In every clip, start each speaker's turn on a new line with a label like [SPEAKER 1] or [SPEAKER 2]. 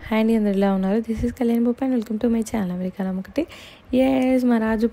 [SPEAKER 1] Hi అండి, అందరు ఎలా ఉన్నారు? This is Kalyan Boppa and welcome to my channel అమెరికాలో ఒకటి. మా రాజు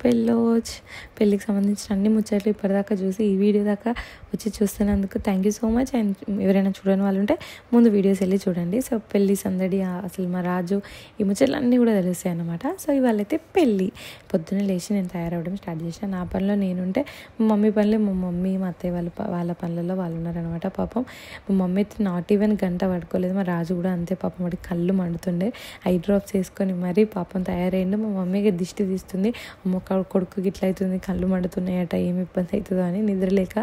[SPEAKER 1] పెళ్ళికి సంబంధించిన అన్ని ముచ్చట్లు ఇప్పటిదాకా చూసి ఈ వీడియో దాకా వచ్చి చూస్తున్నందుకు thank you so much. And ఎవరైనా చూడని వాళ్ళు ఉంటే ముందు వీడియోస్ వెళ్ళి చూడండి. సో పెళ్ళి సందడి, అసలు మా రాజు ఈ ముచ్చట్లు అన్నీ కూడా తెలుస్తాయి అన్నమాట. సో ఇవాళైతే పెళ్ళి పొద్దున్నే లేచి నేను తయారవడం స్టార్ట్ చేశాను. నా పనిలో నేనుంటే మా మమ్మీ పనులు, మా మమ్మీ మా అత్తయ్య వాళ్ళ పనులలో వాళ్ళు ఉన్నారనమాట. పాపం మా మమ్మీ అయితే నాట్ ఈవెన్ గంట పడుకోలేదు. మా రాజు కూడా అంతే, పాపం వాడికి కళ్ళు మండుతుండే. ఐ డ్రాప్స్ వేసుకొని మరీ పాపం తయారైండు. మా మమ్మీకి దిష్టి తీస్తుంది, అమ్మ కొడుకుకి ఇట్లా అవుతుంది, కళ్ళు మండుతున్నాయట, ఏమి ఇబ్బంది అవుతుందో అని. నిద్రలేక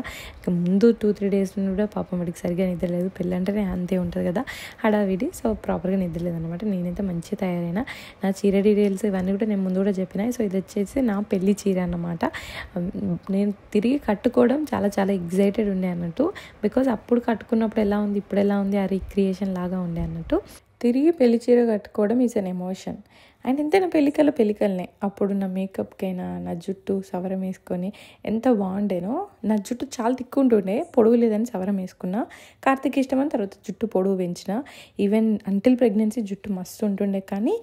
[SPEAKER 1] ముందు 2-3 డేస్ నుండి కూడా పాపం వాడికి సరిగ్గా నిద్రలేదు. పెళ్ళి అంటేనే అంతే ఉంటుంది కదా, హడావిడి. సో ప్రాపర్గా నిద్రలేదు అనమాట. నేనైతే మంచిగా తయారైనా. నా చీర డీటెయిల్స్ ఇవన్నీ కూడా నేను ముందు కూడా చెప్పిన. సో ఇది వచ్చేసి నా పెళ్లి చీర అన్నమాట. నేను తిరిగి కట్టుకోవడం చాలా చాలా ఎగ్జైటెడ్ ఉండే అన్నట్టు. బికాజ్ అప్పుడు కట్టుకున్నప్పుడు ఎలా ఉంది, ఇప్పుడు ఎలా ఉంది, ఆ రీక్రియేషన్ లాగా ఉండే అన్నట్టు. తిరిగి పెళ్లి చీర కట్టుకోవడం ఈజ్ అన్ ఎమోషన్. అండ్ ఎంతైనా పెళ్ళికల్నే అప్పుడు నా మేకప్కైనా నా జుట్టు సవరం వేసుకొని ఎంత బాగుండేనో. నా జుట్టు చాలా తిక్కుంటుండే, పొడవు లేదని సవరం వేసుకున్నా. కార్తీక్ ఇష్టమని తర్వాత జుట్టు పొడవు పెంచిన. ఈవెన్ అంటిల్ ప్రెగ్నెన్సీ జుట్టు మస్తు ఉంటుండే, కానీ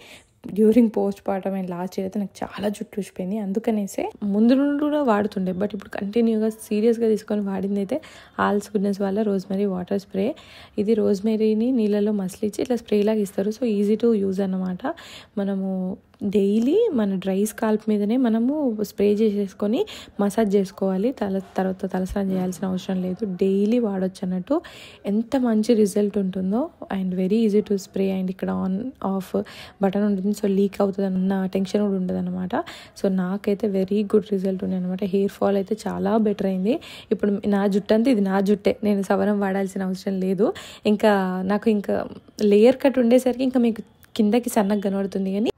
[SPEAKER 1] during post partum and last year అయితే నాకు చాలా జుట్టు ఊసిపోయింది. అందుకనేసే ముందు నుండి కూడా వాడుతుండే, బట్ ఇప్పుడు కంటిన్యూగా సీరియస్గా తీసుకొని వాడింది అయితే ఆల్స్ గుడ్నెస్ వల్ల రోజ్మెరీ వాటర్ స్ప్రే. ఇది రోజ్మెరీని నీళ్ళలో మసిలిచ్చి ఇట్లా స్ప్రే లాగా ఇస్తారు. సో ఈజీ టు యూజ్ అన్నమాట. మనము డైలీ మన డ్రై స్కాల్ప్ మీదనే మనము స్ప్రే చేసేసుకొని మసాజ్ చేసుకోవాలి. తర్వాత తలస్నానం చేయాల్సిన అవసరం లేదు, డైలీ వాడొచ్చు అన్నట్టు. ఎంత మంచి రిజల్ట్ ఉంటుందో. And very easy to spray. And ఇక్కడ ఆన్ ఆఫ్ బటన్ ఉంటుంది, సో లీక్ అవుతుంది అన్న టెన్షన్ కూడా ఉండదు అనమాట. సో నాకైతే వెరీ గుడ్ రిజల్ట్ ఉంది అనమాట. హెయిర్ ఫాల్ అయితే చాలా బెటర్ అయింది. ఇప్పుడు నా జుట్టు అంతా ఇది నా జుట్టే, నేను సవరం వాడాల్సిన అవసరం లేదు. ఇంకా నాకు ఇంకా లేయర్ కట్ ఉండేసరికి ఇంకా మీకు కిందకి సన్నగా కనబడుతుంది, కానీ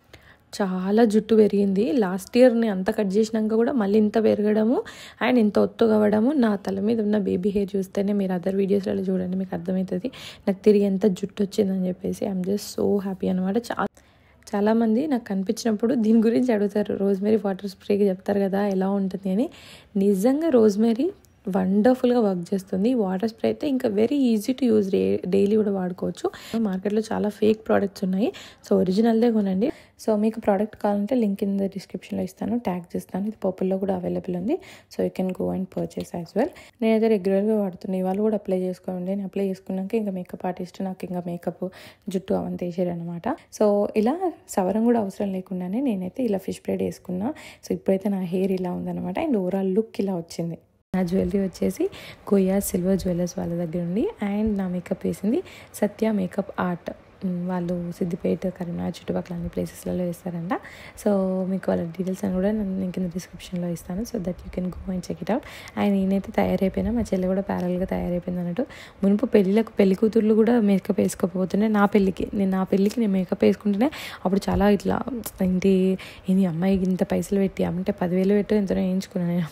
[SPEAKER 1] చాలా జుట్టు పెరిగింది. లాస్ట్ ఇయర్ని అంత కట్ చేసినాక కూడా మళ్ళీ ఇంత పెరగడము అండ్ ఇంత ఒత్తుగా అవ్వడము. నా తల మీద ఉన్న బేబీ హెయిర్ చూస్తేనే మీరు అదర్ వీడియోస్లలో చూడండి, మీకు అర్థమవుతుంది నాకు తిరిగి ఎంత జుట్టు వచ్చిందని చెప్పేసి. ఐఎమ్ జస్ట్ సో హ్యాపీ అనమాట. చాలామంది నాకు కనిపించినప్పుడు దీని గురించి అడుగుతారు, రోజ్మెరీ వాటర్ స్ప్రేకి చెప్తారు కదా ఎలా ఉంటుంది అని. నిజంగా రోజ్మెరీ వండర్ఫుల్గా వర్క్ చేస్తుంది. వాటర్ స్ప్రే అయితే ఇంకా very easy to use, daily కూడా వాడుకోవచ్చు. మార్కెట్లో చాలా ఫేక్ ప్రోడక్ట్స్ ఉన్నాయి, సో ఒరిజినల్దే కొనండి. సో మీకు ప్రోడక్ట్ కావాలంటే లింక్ ఇన్ ద డిస్క్రిప్షన్లో ఇస్తాను, ట్యాగ్ చేస్తాను. ఇది పర్పుల్లో కూడా అవైలబుల్ ఉంది, so you can go and purchase as well. నేనైతే రెగ్యులర్గా వాడుతున్నాను. ఇవాళ కూడా అప్లై చేసుకోండి. నేను అప్లై చేసుకున్నాక ఇంకా మేకప్ ఆర్టిస్ట్ నాకు ఇంకా మేకప్ జుట్టు అవంతా వేసారు అనమాట. సో ఇలా సవరం కూడా అవసరం లేకుండానే నేనైతే ఇలా ఫిష్ బ్రేడ్ వేసుకున్నా. సో ఇప్పుడైతే నా హెయిర్ ఇలా ఉందన్నమాట. అండ్ ఓవరాల్ లుక్ ఇలా వచ్చింది. నా జ్యువెలరీ వచ్చేసి గోయా సిల్వర్ జ్యువెలర్స్ వాళ్ళ దగ్గర ఉంది. అండ్ నా మేకప్ వేసింది సత్య మేకప్ ఆర్ట్. వాళ్ళు సిద్దిపేట, కరీంనగర్ చుట్టుపక్కల అన్ని ప్లేసెస్లలో వేస్తారంట. సో మీకు వాళ్ళ డీటెయిల్స్ అని కూడా నేను కింద డిస్క్రిప్షన్లో ఇస్తాను, so that you can go and check it out. And నేనైతే తయారైపోయినా, మా చెల్లి కూడా ప్యారల్గా తయారైపోయింది అన్నట్టు. మునుపు పెళ్లి కూతుర్లు కూడా మేకప్ వేసుకోకపోతుండే. నా పెళ్ళికి నేను మేకప్ వేసుకుంటేనే అప్పుడు చాలా ఇట్లా ఏంటి అమ్మాయికి ఇంత పైసలు పెట్టి, అంటే 10,000 పెట్టి ఎంతనో వేయించుకున్నాను నేను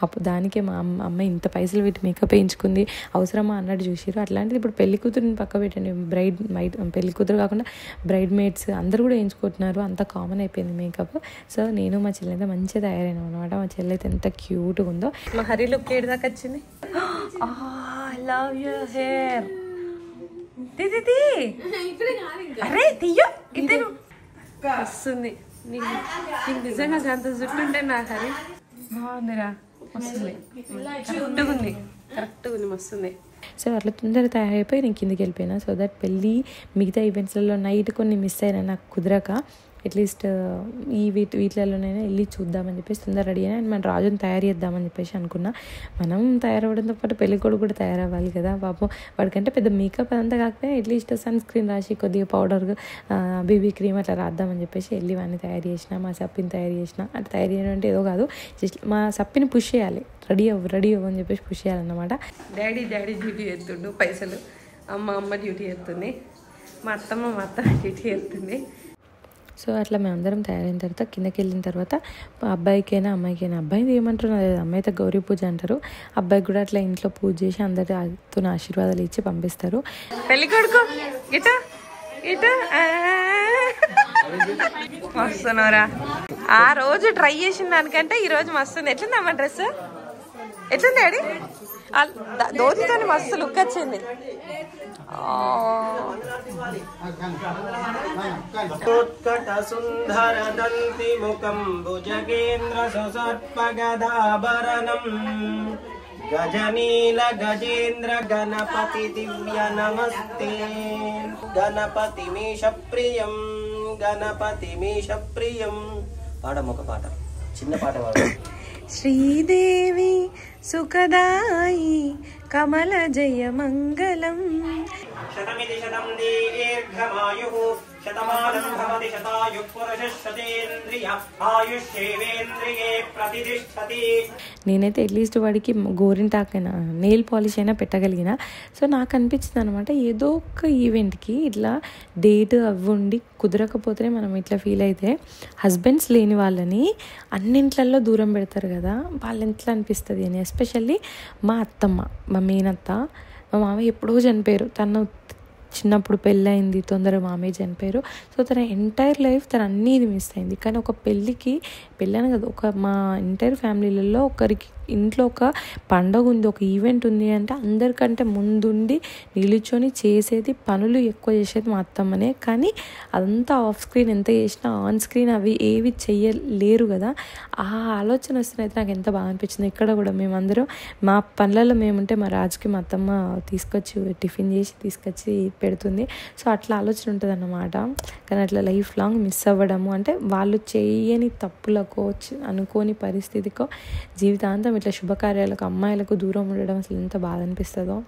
[SPEAKER 1] అప్పుడు దానికే మా అమ్మాయి ఇంత పైసలు పెట్టి మేకప్ వేయించుకుంది, అవసరమా అన్నట్టు చూసిరు. అట్లాంటిది ఇప్పుడు పెళ్లి కూతురుని పక్క పెట్టండి, పెళ్లి కూతురు కాకుండా బ్రైడ్ మేడ్స్ అందరూ కూడా వేయించుకుంటున్నారు. అంత కామన్ అయిపోయింది మేకప్. సో నేను మా చెల్లి అయితే మంచిగా తయారైనాం అనమాట. మా చెల్లి అయితే ఎంత క్యూట్గా ఉందో. మా హరి లుక్ ఏడు దాకా వచ్చింది. I love your hair. అరే తీయో ఇద్దరు వస్తుంది. నీకు నిజంగా అంత జుట్టు ఉంటే నాకు హరి బాగుందిరా, వస్తుంది, కరెక్ట్గా ఉంది, మస్తుంది. సో అట్లా తొందరగా తయారైపోయి నేను కిందికి వెళ్ళిపోయినా. సో దట్ పెళ్ళి మిగతా ఈవెంట్స్లలో నైట్ కొన్ని మిస్ అయినా నాకు కుదరక, అట్లీస్ట్ ఈ వీటిలలోనైనా వెళ్ళి చూద్దామని చెప్పేసి తొందర రెడీ అయినా. అండ్ మన రాజుని తయారు చేద్దామని చెప్పేసి అనుకున్నా. మనం తయారవ్వడంతో పాటు పెళ్లి కొడుకు కూడా తయారవ్వాలి కదా పాపం. వాడికంటే పెద్ద మేకప్ అంతా కాకపోయినా అట్లీస్ట్ సన్ స్క్రీన్ రాసి కొద్దిగా పౌడర్, బీబీ క్రీమ్ అట్లా రాద్దామని చెప్పేసి వెళ్ళి వాడిని తయారు చేసిన. మా సప్పిని తయారు చేసిన. అంటే తయారు చేయడం అంటే ఏదో కాదు, జస్ట్ మా సప్పిని పుష్ చేయాలి, రెడీ అవ్వు అని చెప్పేసి పుష్ చేయాలన్నమాట. డాడీ డ్యూటీ చేస్తుండు పైసలు, అమ్మ డ్యూటీ చేస్తుంది, మా అత్త డ్యూటీ చేస్తుంది. సో అట్లా మేమందరం తయారైన తర్వాత కిందకి వెళ్ళిన తర్వాత అబ్బాయికైనా అమ్మాయికైనా, అబ్బాయిని ఏమంటారు, అమ్మాయి అయితే గౌరీ పూజ అంటారు, అబ్బాయికి కూడా అట్లా ఇంట్లో పూజ చేసి అందరితో ఆశీర్వాదాలు ఇచ్చి పంపిస్తారు. పెళ్లి కొడుకు ఇటు వస్తున్నారా? ఆ రోజు ట్రై చేసిన దానికంటే ఈ రోజు మస్తుంది. ఎట్లుందమ్మా డ్రెస్? ఎట్లుంది డాడీ? ధోతితో మస్తు లుక్ వచ్చింది.
[SPEAKER 2] उत्कटसुन्दरदन्तिमुखं भुजगेन्द्रसुसर्पगदाभरणं गजनील गजेन्द्र गणपति दिव्य नमस्ते गणपतिमीश प्रियं गणपतिमीश प्रियं पाडमोक पाట చిన్న పాట పాడు
[SPEAKER 1] శ్రీదేవి సుఖదాయి కమల జయ మంగళం
[SPEAKER 2] శతమితి శతం దీర్ఘమాయుః శతమానం భవతి శతాయుః పురుషः శతేంద్రియ ఆయుష్యేవేంద్రియే ప్రతిష్ఠతి.
[SPEAKER 1] నేనైతే అట్లీస్ట్ వాడికి గోరింటాకైనా నెయిల్ పాలిష్ అయినా పెట్టగలిగిన. సో నాకు అనిపించింది అనమాట, ఏదో ఒక ఈవెంట్కి ఇట్లా డేట్ అవ్వండి కుదరకపోతేనే మనం ఇట్లా ఫీల్ అయితే, హస్బెండ్స్ లేని వాళ్ళని అన్నింట్లలో దూరం పెడతారు కదా, వాళ్ళు ఎట్లా అనిపిస్తుంది అని. ఎస్పెషల్లీ మా అత్తమ్మ, మా మేనత్త, మా మామయ్య ఎప్పుడో చనిపోయారు. తను చిన్నప్పుడు పెళ్ళయింది, తొందరగా మామయ్య చనిపోయారు. సో తన ఎంటైర్ లైఫ్ తను అన్నీ ఇది మిస్ అయింది. కానీ ఒక పెళ్ళని కదా, ఒక మా ఎంటైర్ ఫ్యామిలీలలో ఒకరికి ఇంట్లో ఒక పండగ ఉంది, ఒక ఈవెంట్ ఉంది అంటే అందరికంటే ముందుండి నిలుచొని చేసేది, పనులు ఎక్కువ చేసేది మా అత్తమ్మనే. కానీ అదంతా ఆఫ్ స్క్రీన్ ఎంత చేసినా ఆన్ స్క్రీన్ అవి ఏవి చెయ్యలేరు కదా. ఆ ఆలోచన వస్తున్నైతే నాకు ఎంత బాగా అనిపించింది. ఇక్కడ కూడా మేమందరం మా పనులలో మేముంటే మా రాజుకి మా అత్తమ్మ తీసుకొచ్చి టిఫిన్ చేసి తీసుకొచ్చి పెడుతుంది. సో అట్లా ఆలోచన ఉంటుంది అన్నమాట. కానీ అట్లా లైఫ్ లాంగ్ మిస్ అవ్వడము అంటే వాళ్ళు చేయని తప్పులకో అనుకోని పరిస్థితికో జీవితాంతం ఇట్లా శుభకార్యాలకు అమ్మాయిలకు దూరం ఉండడం అసలు ఎంత బాధ అనిపిస్తుందో.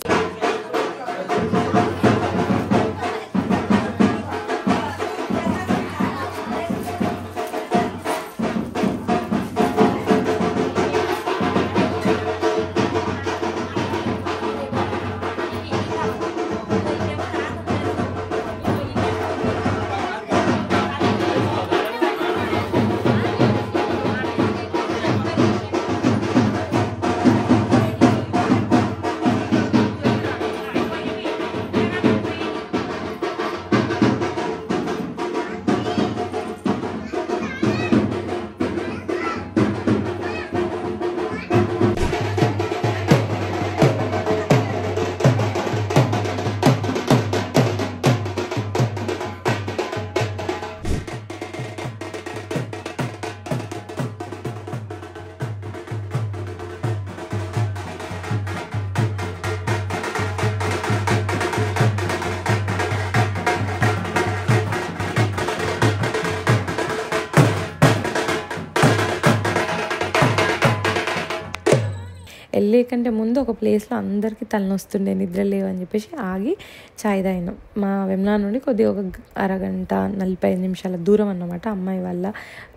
[SPEAKER 1] వెళ్ళే కంటే ముందు ఒక ప్లేస్లో అందరికీ తలనొస్తుండే, నిద్ర లేవని చెప్పేసి ఆగి చాయ్ తాగినాం. మా వెమ్లా నుండి కొద్దిగా ఒక అరగంట 45 నిమిషాల దూరం అన్నమాట అమ్మాయి వాళ్ళ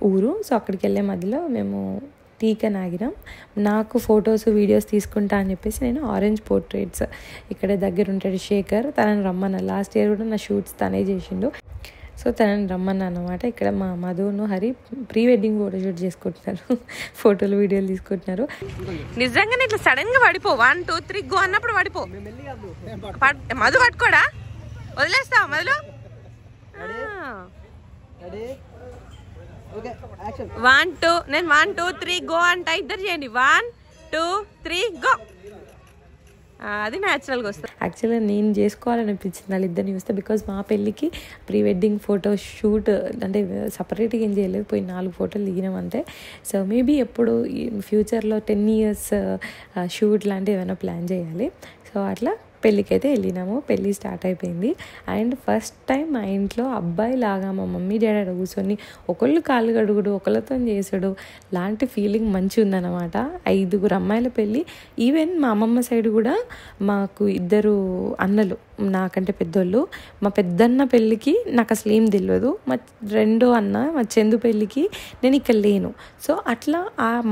[SPEAKER 1] ఊరు. సో అక్కడికి వెళ్ళే మధ్యలో మేము టీకని ఆగినాం. నాకు ఫొటోస్ వీడియోస్ తీసుకుంటా అని చెప్పేసి నేను ఆరెంజ్ పోర్ట్రేట్స్ ఇక్కడే దగ్గర ఉంటాడు శేఖర్, తనని రమ్మన్నా. లాస్ట్ ఇయర్ కూడా నా షూట్స్ తనే చేసిండు. సో తనని రమ్మన్నా అనమాట. ఇక్కడ మా మధును హరి ప్రీ వెడ్డింగ్ ఫోటోషూట్ చేసుకుంటున్నారు, ఫోటోలు వీడియోలు తీసుకుంటున్నారు. నిజంగానే ఇట్లా సడన్ గా పడిపో, 1 2 3 గో అన్నప్పుడు పడిపో. మధు పట్టుకోడా, వదిలేస్తావా మధులు? 1 2 నేను 1 2 3 గో అంట, ఇద్దరు చేయండి. 1 2 3 గో. అది న్యాచురల్గా వస్తుంది. యాక్చువల్గా నేను చేసుకోవాలనిపించింది వాళ్ళిద్దరిని చూస్తే, బికాజ్ మా పెళ్ళికి ప్రీ వెడ్డింగ్ ఫోటో షూట్ అంటే సపరేట్గా ఏం చేయలేదు, పోయి 4 ఫోటోలు దిగినాం అంతే. సో మేబీ ఎప్పుడు ఫ్యూచర్లో 10 years షూట్ లాంటివి ఏమైనా ప్లాన్ చేయాలి. సో అట్లా పెళ్ళికి అయితే వెళ్ళినాము. పెళ్ళి స్టార్ట్ అయిపోయింది. అండ్ ఫస్ట్ టైం మా ఇంట్లో అబ్బాయి లాగా మా మమ్మీ డాడీ కూర్చొని ఒకళ్ళు కాళ్ళు గడుగుడు ఒకళ్ళతో చేసుడు లాంటి ఫీలింగ్ మంచిగా ఉందన్నమాట. 5 అమ్మాయిల పెళ్ళి. ఈవెన్ మా అమ్మమ్మ సైడ్ కూడా మాకు 2 అన్నలు నాకంటే పెద్దోళ్ళు. మా పెద్దన్న పెళ్ళికి నాకు అసలు ఏం తెలియదు, మా 2వ అన్న మా చందు పెళ్ళికి నేను ఇక్కడ లేను. సో అట్లా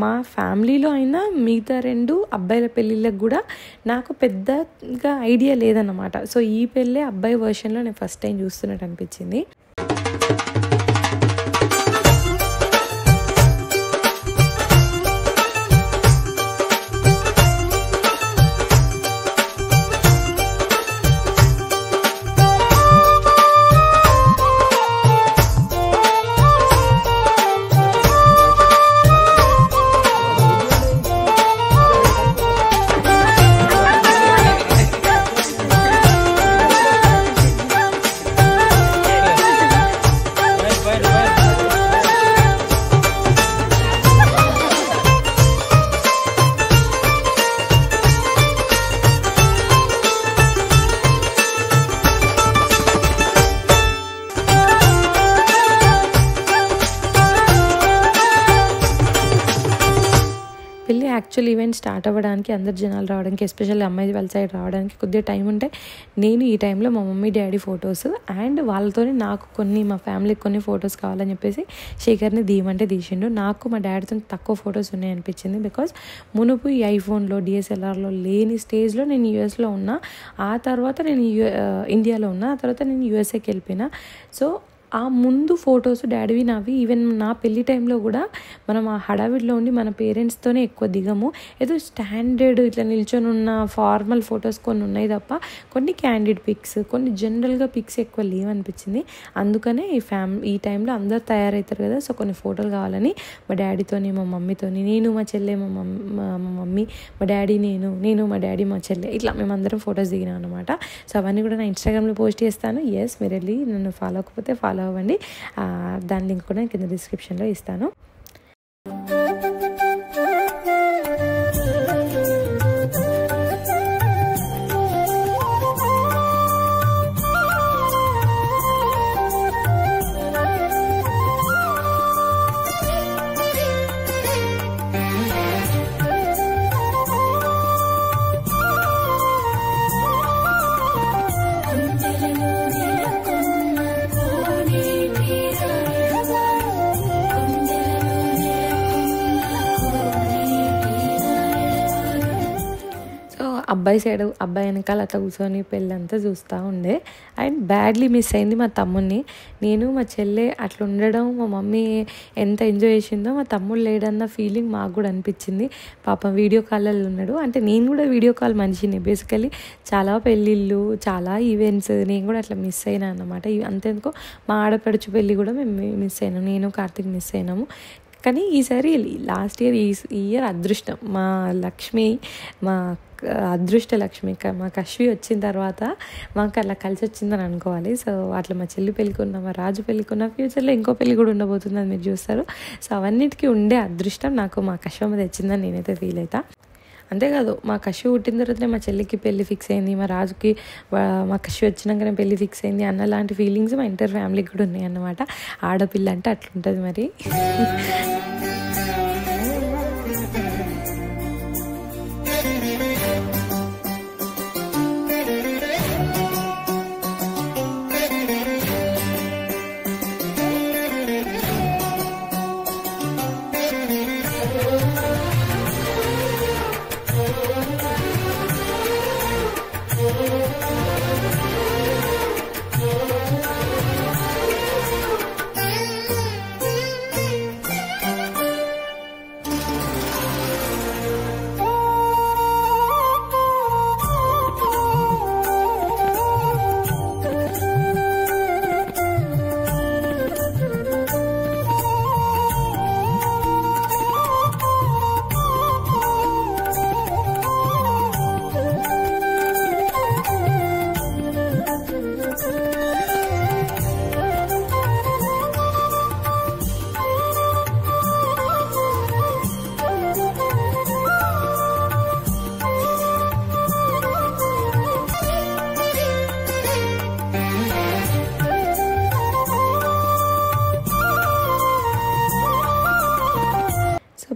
[SPEAKER 1] మా ఫ్యామిలీలో అయినా మిగతా 2 అబ్బాయిల పెళ్ళిళ్ళకి కూడా నాకు పెద్దగా ఐడియా లేదన్నమాట. సో ఈ పెళ్ళే అబ్బాయి వర్షన్లో నేను ఫస్ట్ టైం చూస్తున్నట్టు అనిపించింది. యాక్చువల్ ఈవెంట్ స్టార్ట్ అవ్వడానికి అందరు జనాలు రావడానికి ఎస్పెషల్లీ అమ్మాయి వాళ్ళ సైడ్ రావడానికి కొద్దిగా టైం ఉంటే నేను ఈ టైంలో మా మమ్మీ డాడీ ఫొటోస్ అండ్ వాళ్ళతోనే నాకు కొన్ని మా ఫ్యామిలీకి కొన్ని ఫొటోస్ కావాలని చెప్పేసి శేఖర్ని తీయమంటే తీసిండు. నాకు మా డాడీతో తక్కువ ఫొటోస్ ఉన్నాయి అనిపించింది. బికాజ్ మునుపు ఈ ఐఫోన్లో డిఎస్ఎల్ఆర్లో లేని స్టేజ్లో నేను యూఎస్లో ఉన్నా, ఆ తర్వాత నేను ఇండియాలో ఉన్నా, ఆ తర్వాత నేను యూఎస్ఏకి వెళ్ళిపోయినా. సో ఆ ముందు ఫొటోస్ డాడీవి నావి ఈవెన్ నా పెళ్లి టైంలో కూడా మనం ఆ హడావిడిలో ఉండి మన పేరెంట్స్తోనే ఎక్కువ దిగము. ఏదో స్టాండర్డ్ ఇట్లా నిల్చొని ఉన్న ఫార్మల్ ఫొటోస్ కొన్ని ఉన్నాయి తప్ప కొన్ని క్యాండిడ్ పిక్స్, కొన్ని జనరల్గా పిక్స్ ఎక్కువ లేవనిపించింది. అందుకనే ఈ టైంలో అందరు తయారవుతారు కదా, సో కొన్ని ఫోటోలు కావాలని మా డాడీతోని మా మమ్మీతోని, నేను మా చెల్లె మా మమ్మీ మా డాడీ నేను మా డాడీ మా చెల్లె ఇట్లా మేమందరం ఫొటోస్ దిగినాం అనమాట. సో అవన్నీ కూడా నా ఇన్స్టాగ్రామ్లో పోస్ట్ చేస్తాను. ఎస్, మీరు వెళ్ళి నన్ను ఫాలో అవ్వకపోతే ఫాలో అవ్వండి. దాని లింక్ కూడా కింద డిస్క్రిప్షన్లో ఇస్తాను. అబ్బాయి సైడ్ అబ్బాయి వెనకాల అట్లా కూర్చొని పెళ్ళంతా చూస్తూ ఉండే. అండ్ బ్యాడ్లీ మిస్ అయింది మా తమ్ముడిని. నేను మా చెల్లె అట్లా ఉండడం, మా మమ్మీ ఎంత ఎంజాయ్ చేసిందో మా తమ్ముడు లేడన్న ఫీలింగ్ మాకు కూడా అనిపించింది. పాపం వీడియో కాల్లో ఉన్నాడు. అంటే నేను కూడా వీడియో కాల్ మనిషిని, బేసికలీ చాలా పెళ్ళిళ్ళు చాలా ఈవెంట్స్ నేను కూడా అట్లా మిస్ అయినా అన్నమాట. అంతేందుకో మా ఆడపడుచు పెళ్ళి కూడా మేము మిస్ అయినాము, నేను కార్తీక్ మిస్ అయినాము. కానీ ఈసారి లాస్ట్ ఇయర్ ఈ ఇయర్ అదృష్టం మా లక్ష్మి, మా అదృష్ట లక్ష్మి మా కశ్వి వచ్చిన తర్వాత మాకు అలా కలిసి వచ్చిందని అనుకోవాలి. సో అట్లా మా చెల్లి పెళ్ళికున్న, మా రాజు పెళ్ళికున్న, ఫ్యూచర్లో ఇంకో పెళ్ళి కూడా ఉండబోతుంది, అది మీరు చూస్తారు. సో అవన్నిటికీ ఉండే అదృష్టం నాకు మా కశ్వమ్మ తెచ్చిందని నేనైతే ఫీల్ అవుతా. అంతేకాదు మా కశ్వి పుట్టిన తర్వాతనే మా చెల్లికి పెళ్ళి ఫిక్స్ అయింది, మా రాజుకి మా కశ్వి వచ్చినాకనే పెళ్ళి ఫిక్స్ అయింది అన్న లాంటి ఫీలింగ్స్ మా ఇంటర్ ఫ్యామిలీకి కూడా ఉన్నాయి అన్నమాట. ఆడపిల్ల అంటే అట్లుంటుంది మరి.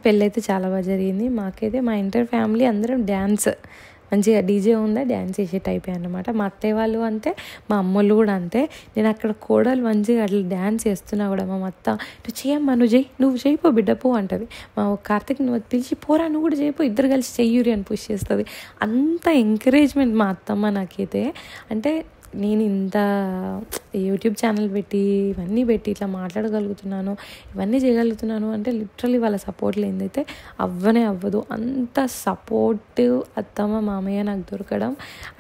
[SPEAKER 1] పెళ్ళి అయితే చాలా బాగా జరిగింది. మాకైతే మా ఇంటర్ ఫ్యామిలీ అందరం డ్యాన్స్ మంచిగా డీజే ఉందా డ్యాన్స్ చేసే టైప్ అన్నమాట. మా అత్తయ్య వాళ్ళు అంతే, మా అమ్మోళ్ళు కూడా అంతే. నేను అక్కడ కోడలు మంచిగా అట్లా డ్యాన్స్ చేస్తున్నా కూడా మా అత్త నువ్వు చేయమ్మా, నువ్వు చేయిపో బిడ్డ పో అంటది. మా కార్తీక్ నువ్వు పిలిచి పోరా నువ్వు కూడా చేయిపో, ఇద్దరు కలిసి చెయ్యూరి అని పుష్ చేస్తుంది. అంత ఎంకరేజ్మెంట్ మా అత్తమ్మ నాకైతే. అంటే నేను ఇంత యూట్యూబ్ ఛానల్ పెట్టి ఇవన్నీ పెట్టి ఇట్లా మాట్లాడగలుగుతున్నాను, ఇవన్నీ చేయగలుగుతున్నాను అంటే లిటరలీ వాళ్ళ సపోర్ట్ లేనిదైతే అవ్వనే అవ్వదు. అంత సపోర్టివ్ అత్తమ్మ మామయ్య నాకు దొరకడం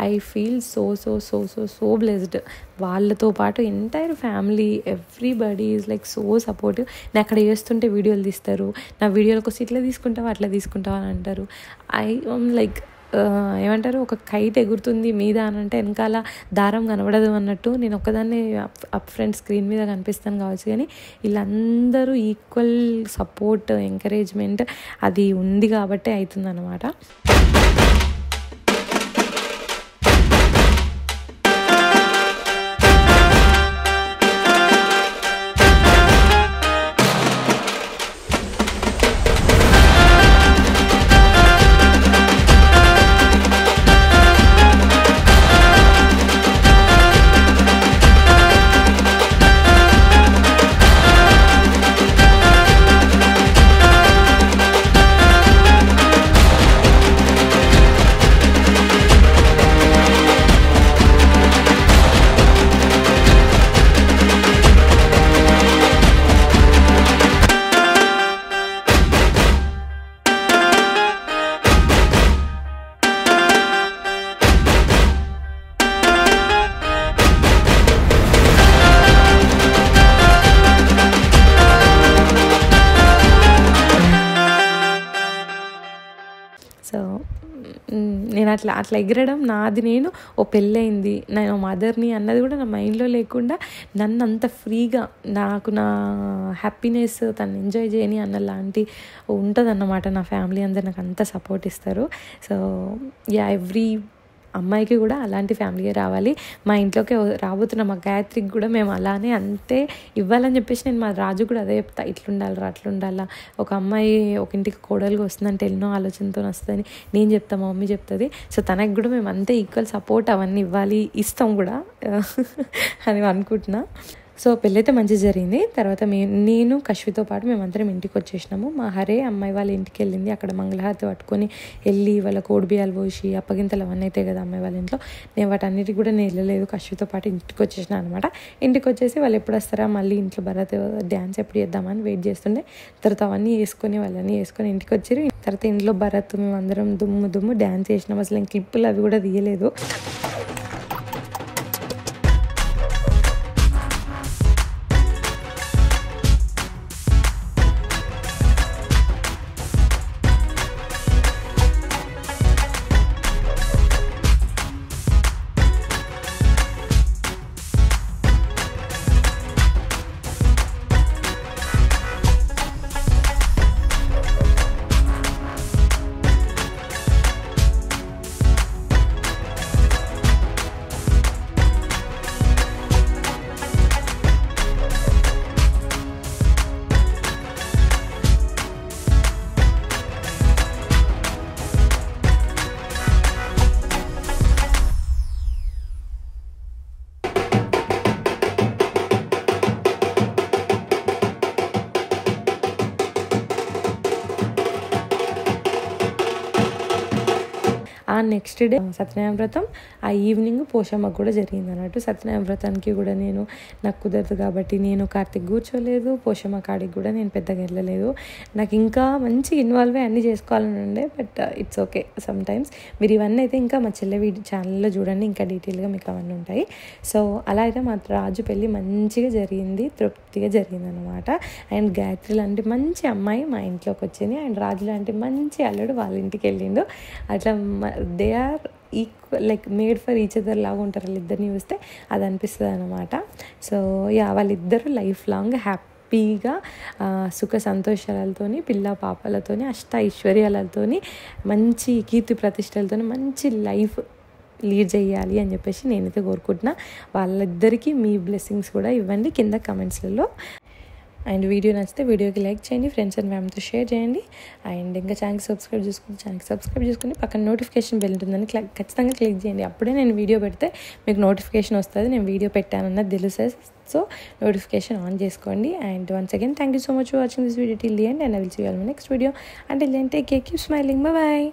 [SPEAKER 1] I feel so so so so so blessed. వాళ్ళతో పాటు entire family everybody is like so supportive. నేను అక్కడ చేస్తుంటే వీడియోలు తీస్తారు, నా వీడియోల కోసం ఇట్లా తీసుకుంటావా అట్లా తీసుకుంటావా అని అంటారు. లైక్ ఏమంటారు, ఒక కైట్ ఎగురుతుంది మీద అని అంటే వెనకాల దారం కనబడదు అన్నట్టు నేను ఒక్కదాన్ని అప్ ఫ్రంట్ స్క్రీన్ మీద కనిపిస్తాను కావచ్చు, కానీ వీళ్ళందరూ ఈక్వల్ సపోర్ట్ ఎంకరేజ్మెంట్ అది ఉంది కాబట్టి అవుతుందన్నమాట. నేను అట్లా ఎగరడం నాది, నేను ఓ పెళ్ళయింది, నేను మదర్ని అన్నది కూడా నా మైండ్లో లేకుండా నన్ను అంత ఫ్రీగా నాకు నా హ్యాపీనెస్ తను ఎంజాయ్ చేయని అన్నలాంటి ఉంటుంది అన్నమాట. నా ఫ్యామిలీ అందరు నాకు అంత సపోర్ట్ ఇస్తారు. సో ఎవ్రీ అమ్మాయికి కూడా అలాంటి ఫ్యామిలీయే రావాలి. మా ఇంట్లోకి రాబోతున్న మా గాయత్రికి కూడా మేము అలానే అంతే ఇవ్వాలని చెప్పేసి నేను మా రాజు కూడా అదే చెప్తా, ఇట్లుండాలరా అట్లుండాలా. ఒక అమ్మాయి ఒక ఇంటికి కోడలుగా వస్తుందంటే ఎన్నో ఆలోచనతో వస్తుందని నేను చెప్తా, మా మమ్మీ చెప్తుంది. సో తనకు కూడా మేము అంతే ఈక్వల్ సపోర్ట్ అవన్నీ ఇవ్వాలి, ఇస్తాం కూడా అని అనుకుంటున్నా. సో పెళ్ళైతే మంచిగా జరిగింది. తర్వాత నేను కశ్వితో పాటు మేమందరం ఇంటికి వచ్చేసినాము. మా హరే అమ్మాయి వాళ్ళ ఇంటికి వెళ్ళింది. అక్కడ మంగళహారతి పట్టుకొని వెళ్ళి వాళ్ళ కోడిబియ్యాలు పోసి అప్పగింతలు అవన్నీ అయితే కదా అమ్మాయి వాళ్ళ ఇంట్లో. నేను వాటన్నిటికి కూడా నేను వెళ్ళలేదు, కశ్వితో పాటు ఇంటికి వచ్చేసిన అనమాట. ఇంటికి వచ్చేసి వాళ్ళు ఎప్పుడు వస్తారా, మళ్ళీ ఇంట్లో భరత్ డ్యాన్స్ ఎప్పుడు చేద్దామని వెయిట్ చేస్తుండే. తర్వాత అవన్నీ వేసుకొని వాళ్ళన్నీ వేసుకొని ఇంటికి వచ్చారు. తర్వాత ఇంట్లో భరత్ మేమందరం దుమ్ము డ్యాన్స్ చేసినాం. అసలు నేను క్లిప్పులు అవి కూడా తీయలేదు. నెక్స్ట్ డే సత్యనారాయణ వ్రతం, ఆ ఈవినింగ్ పోషమ్మకు కూడా జరిగింది అన్నట్టు. సత్యనారాయణ వ్రతానికి కూడా నాకు కుదరదు కాబట్టి నేను కార్తీక్ కూర్చోలేదు, పోషమ్మ కాడికి కూడా నేను పెద్దగా వెళ్ళలేదు. నాకు ఇంకా మంచి ఇన్వాల్వ్ అయ్యి అన్నీ చేసుకోవాలని ఉండే, but it's okay some times. మీరు ఇవన్నీ అయితే ఇంకా మా చెల్లె ఛానల్లో చూడండి, ఇంకా డీటెయిల్గా మీకు అవన్నీ ఉంటాయి. సో అలా అయితే మా రాజు పెళ్ళి మంచిగా జరిగింది, తృప్తిగా జరిగింది అనమాట. అండ్ గాయత్రి లాంటి మంచి అమ్మాయి మా ఇంట్లోకి వచ్చింది, అండ్ రాజు లాంటి మంచి అల్లుడు వాళ్ళ ఇంటికి వెళ్ళిండు. అట్లా they are equal, like made for each other లాగా ఉంటారు వాళ్ళిద్దరిని చూస్తే, అది అనిపిస్తుంది అనమాట. సో వాళ్ళిద్దరూ లైఫ్ లాంగ్ హ్యాపీగా సుఖ సంతోషాలతోని పిల్ల పాపలతోని అష్ట ఐశ్వర్యాలతోని మంచి కీర్తి ప్రతిష్టలతోని మంచి లైఫ్ లీడ్ చేయాలి అని చెప్పేసి నేనైతే కోరుకుంటున్నా. వాళ్ళిద్దరికీ మీ బ్లెస్సింగ్స్ కూడా ఇవ్వండి కింద కమెంట్స్లలో. అండ్ వీడియో నచ్చితే వీడియోకి లైక్ చేయండి, ఫ్రెండ్స్ అండ్ ఫ్యామిలీతో షేర్ చేయండి. అండ్ ఇంకా ఛానల్కి సబ్స్క్రైబ్ చేసుకుని పక్కన నోటిఫికేషన్ బెల్ ఉంటుందని ఖచ్చితంగా క్లిక్ చేయండి. అప్పుడే నేను వీడియో పెడితే మీకు నోటిఫికేషన్ వస్తుంది, నేను వీడియో పెట్టానన్నది తెలుస్తుంది. సో నోటిఫికేషన్ ఆన్ చేసుకోండి. And once again thank you so much for watching this video till the end, and I will see you all my next video. Until then take care, keep smiling, bye bye.